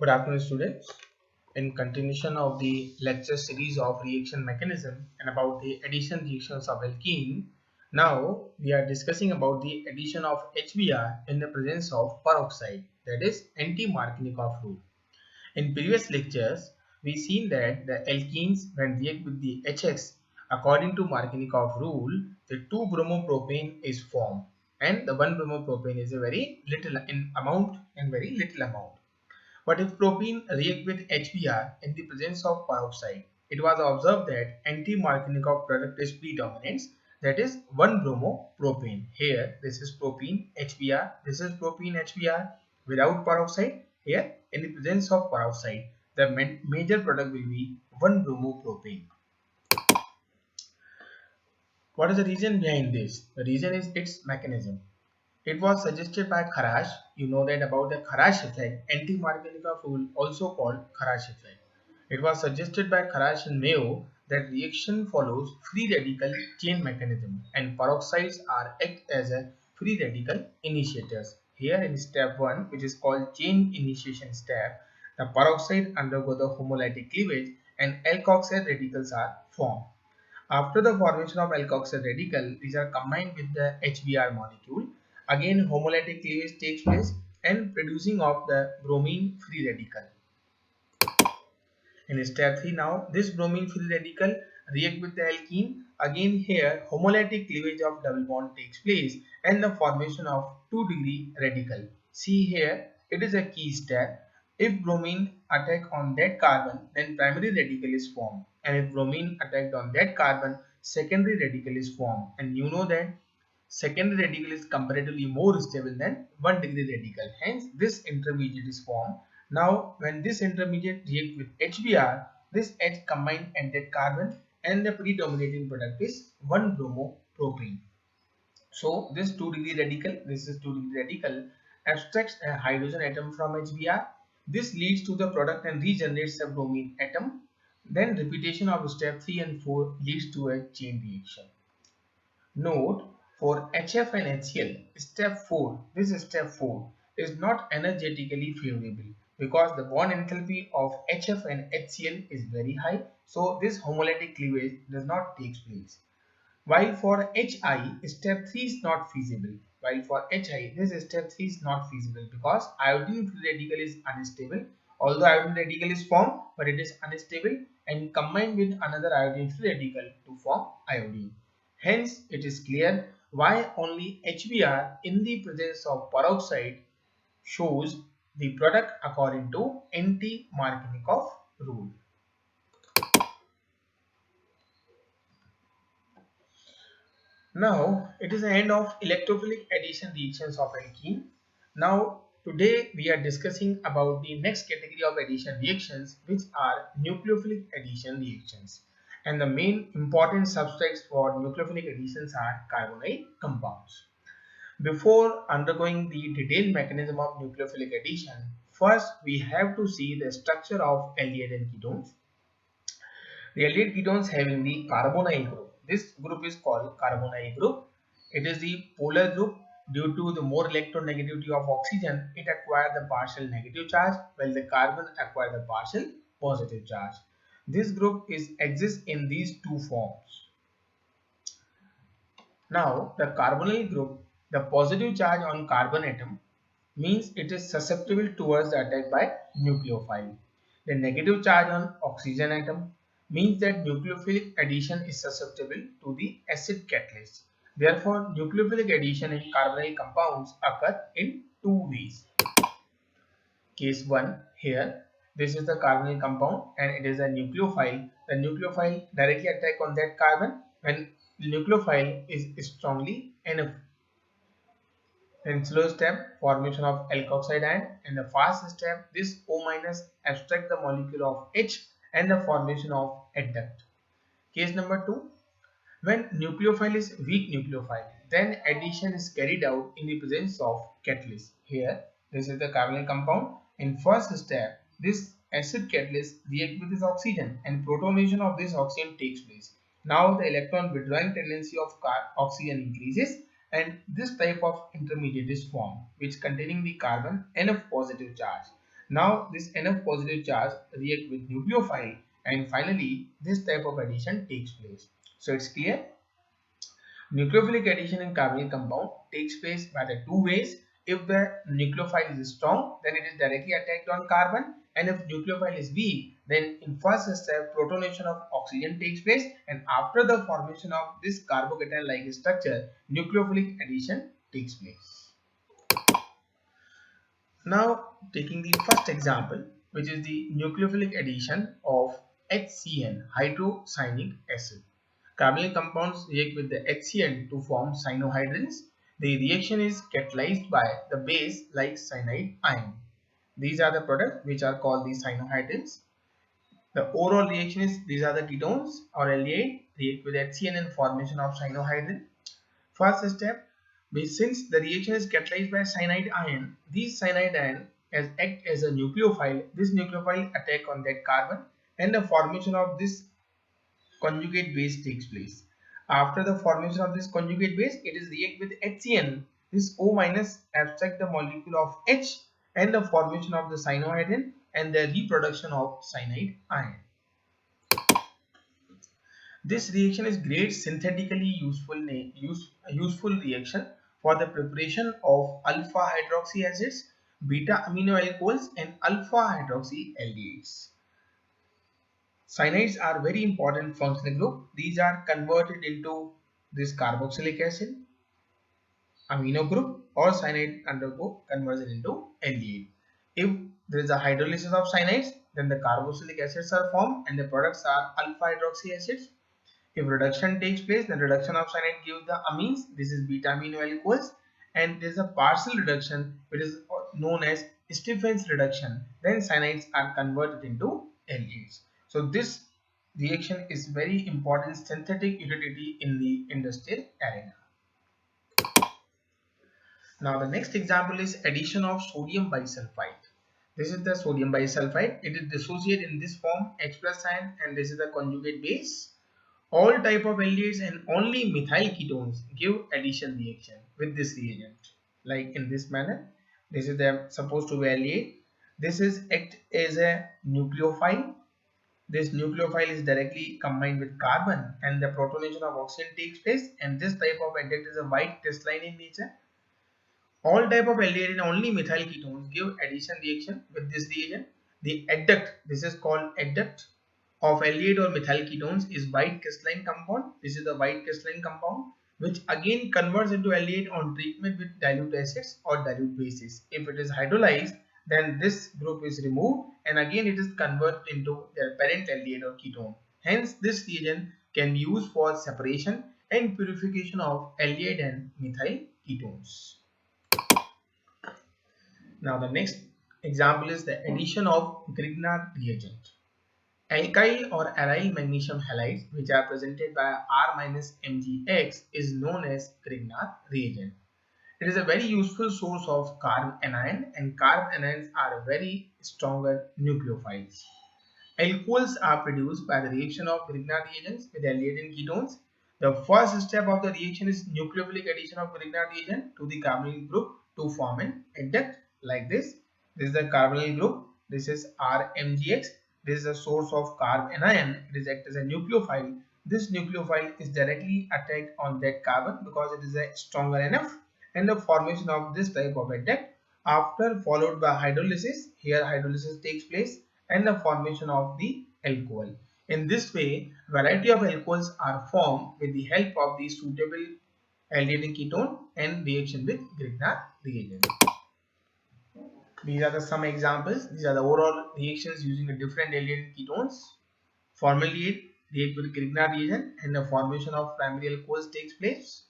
Good afternoon, students. In continuation of the lecture series of reaction mechanism and about the addition reactions of alkene, now we are discussing about the addition of HBr in the presence of peroxide, that is anti-Markovnikov rule. In previous lectures, we seen that the alkenes when react with the HX according to Markovnikov rule, the 2-bromopropane is formed and the 1-bromopropane is a very little in amount and very little amount. But if propene react with HBr in the presence of peroxide, it was observed that anti-Markovnikov product is predominant, that is 1-bromopropane. Here this is propene HBr, this is propene HBr without peroxide. Here in the presence of peroxide, the major product will be 1-bromopropane. What is the reason behind this? The reason is its mechanism. It was suggested by Kharash. You know that about the Kharash effect, anti-Markovnikov rule, also called Kharash effect. It was suggested by Kharash and Mayo that reaction follows free radical chain mechanism and peroxides are act as a free radical initiators. Here in step 1, which is called chain initiation step, the peroxide undergo the homolytic cleavage and alkoxide radicals are formed. After the formation of alkoxide radical, these are combined with the HBr molecule. Again, homolytic cleavage takes place and producing of the bromine free radical. In step 3 now, this bromine free radical react with the alkene. Again here, homolytic cleavage of double bond takes place and the formation of 2-degree radical. See here, it is a key step. If bromine attack on that carbon, then primary radical is formed. And if bromine attacked on that carbon, secondary radical is formed. And you know that secondary radical is comparatively more stable than 1-degree radical. Hence, this intermediate is formed. Now, when this intermediate react with HBr, this H combined at that carbon and the predominating product is 1-bromopropane. So, this 2-degree radical, this is 2-degree radical, abstracts a hydrogen atom from HBr. This leads to the product and regenerates a bromine atom. Then repetition of step 3 and 4 leads to a chain reaction. Note, for HF and HCl, step 4, this step 4 is not energetically favorable because the bond enthalpy of HF and HCl is very high, so this homolytic cleavage does not take place. While for HI, step 3 is not feasible. While for HI, this step 3 is not feasible because iodine free radical is unstable. Although iodine radical is formed, but it is unstable and combined with another iodine free radical to form iodine. Hence, it is clear why only HBr in the presence of peroxide shows the product according to anti-Markovnikov rule. Now, it is the end of electrophilic addition reactions of alkene. Now, today we are discussing about the next category of addition reactions, which are nucleophilic addition reactions. And the main important substrates for nucleophilic additions are carbonyl compounds. Before undergoing the detailed mechanism of nucleophilic addition, first we have to see the structure of aldehyde and ketones. The aldehyde ketones having the carbonyl group. This group is called carbonyl group. It is the polar group. Due to the more electronegativity of oxygen, it acquires the partial negative charge, while the carbon acquires the partial positive charge. This group exists in these two forms. Now, the carbonyl group, the positive charge on carbon atom means it is susceptible towards the attack by nucleophile. The negative charge on oxygen atom means that nucleophilic addition is susceptible to the acid catalyst. Therefore, nucleophilic addition in carbonyl compounds occur in two ways. Case 1 here, this is the carbonyl compound and it is a nucleophile. The nucleophile directly attack on that carbon when the nucleophile is strongly enough. In slow step, formation of alkoxide ion. In the fast step, this O- abstract the molecule of H and the formation of adduct. Case number 2, when nucleophile is weak nucleophile, then addition is carried out in the presence of catalyst. Here, this is the carbonyl compound. In first step, this acid catalyst reacts with this oxygen and protonation of this oxygen takes place. Now the electron withdrawing tendency of oxygen increases and this type of intermediate is formed which containing the carbon and a positive charge. Now this NF positive charge react with nucleophile, and finally this type of addition takes place. So it's clear. Nucleophilic addition in carbonyl compound takes place by the two ways. If the nucleophile is strong, then it is directly attacked on carbon, and if nucleophile is weak, then in first step protonation of oxygen takes place, and after the formation of this carbocation like structure, nucleophilic addition takes place. Now taking the first example, which is the nucleophilic addition of HCN, hydrocyanic acid. Carbonyl compounds react with the HCN to form cyanohydrins. The reaction is catalyzed by the base like cyanide ion. These are the products which are called the cyanohydrins. The overall reaction is these are the ketones or aldehyde react with HCN and formation of cyanohydrin. First step, since the reaction is catalyzed by cyanide ion, these cyanide ion act as a nucleophile. This nucleophile attack on that carbon, and the formation of this conjugate base takes place. After the formation of this conjugate base, it is react with HCN. This O minus abstract the molecule of H, and the formation of the cyanohydrin and the reproduction of cyanide ion. This reaction is great synthetically useful reaction for the preparation of alpha hydroxy acids, beta amino alcohols, and alpha hydroxy aldehydes. Cyanides are very important functional group. These are converted into this carboxylic acid amino group, or cyanide undergo conversion into aldehyde. If there is a hydrolysis of cyanides, then the carboxylic acids are formed and the products are alpha hydroxy acids. If reduction takes place, then reduction of cyanide gives the amines. This is beta amino alcohols, and there is a partial reduction which is known as Stephen's reduction. Then cyanides are converted into aldehydes. So this reaction is very important synthetic utility in the industrial arena. Now the next example is addition of sodium bisulfite. This is the sodium bisulfite. It is dissociated in this form H plus ion, and this is the conjugate base. All type of aldehydes and only methyl ketones give addition reaction with this reagent. Like in this manner, this is the supposed to be aldehyde. This is act as a nucleophile. This nucleophile is directly combined with carbon, and the protonation of oxygen takes place, and this type of adduct is a white crystalline in nature. All type of aldehyde and only methyl ketones give addition reaction with this reagent. The adduct, this is called adduct of aldehyde or methyl ketones, is white crystalline compound. This is the white crystalline compound which again converts into aldehyde on treatment with dilute acids or dilute bases. If it is hydrolyzed, then this group is removed and again it is converted into their parent aldehyde or ketone. Hence this reagent can be used for separation and purification of aldehyde and methyl ketones. Now the next example is the addition of Grignard reagent. Alkyl or aryl magnesium halides, which are presented by R-MgX, is known as Grignard reagent. It is a very useful source of carb anion, and carb anions are very stronger nucleophiles. Alcohols are produced by the reaction of Grignard reagents with aldehyde and ketones. The first step of the reaction is nucleophilic addition of Grignard reagent to the carbonyl group to form an adduct like this. This is the carbonyl group. This is R-MgX. This is a source of carb anion. It is act as a nucleophile. This nucleophile is directly attacked on that carbon because it is a stronger enough, and the formation of this type of adduct after followed by hydrolysis. Here hydrolysis takes place and the formation of the alcohol. In this way, variety of alcohols are formed with the help of the suitable aldehyde ketone and reaction with Grignard reagent. These are the some examples. These are the overall reactions using the different aldehyde ketones. Formaldehyde react with Grignard reagent and the formation of primary alcohols takes place.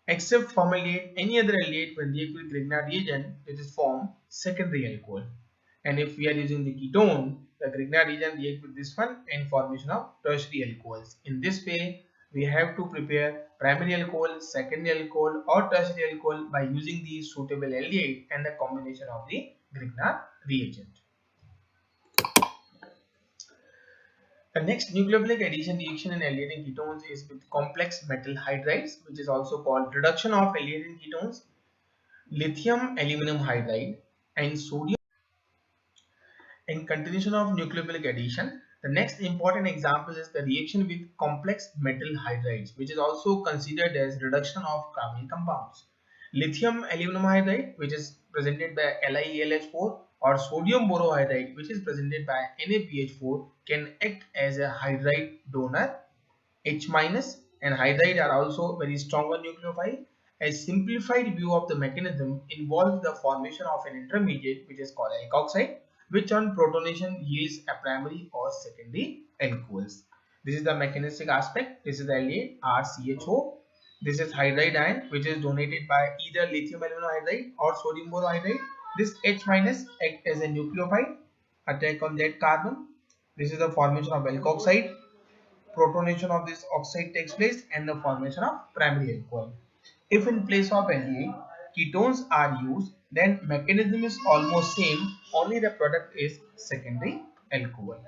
Except formaldehyde, any other aldehyde when react with Grignard reagent, it is formed secondary alcohol. And if we are using the ketone, the Grignard reagent react with this one and formation of tertiary alcohols. In this way, we have to prepare primary alcohol, secondary alcohol or tertiary alcohol by using the suitable aldehyde and the combination of the Grignard reagent. The next nucleophilic addition reaction in aldehyde and ketones is with complex metal hydrides, which is also called reduction of aldehyde and ketones. Lithium aluminum hydride and sodium In continuation of nucleophilic addition, the next important example is the reaction with complex metal hydrides, which is also considered as reduction of carbonyl compounds. Lithium aluminum hydride, which is presented by LiAlH4, or sodium borohydride, which is presented by NaBH4, can act as a hydride donor. H- and hydride are also very strong on nucleophile. A simplified view of the mechanism involves the formation of an intermediate, which is called alkoxide, which on protonation yields a primary or secondary alcohols. This is the mechanistic aspect. This is LaRCHO. This is hydride ion, which is donated by either lithium aluminum hydride or sodium borohydride. This H- act as a nucleophile, attack on that carbon. This is the formation of alkoxide. Protonation of this oxide takes place and the formation of primary alcohol. If in place of aldehyde, ketones are used, then mechanism is almost same, only the product is secondary alcohol.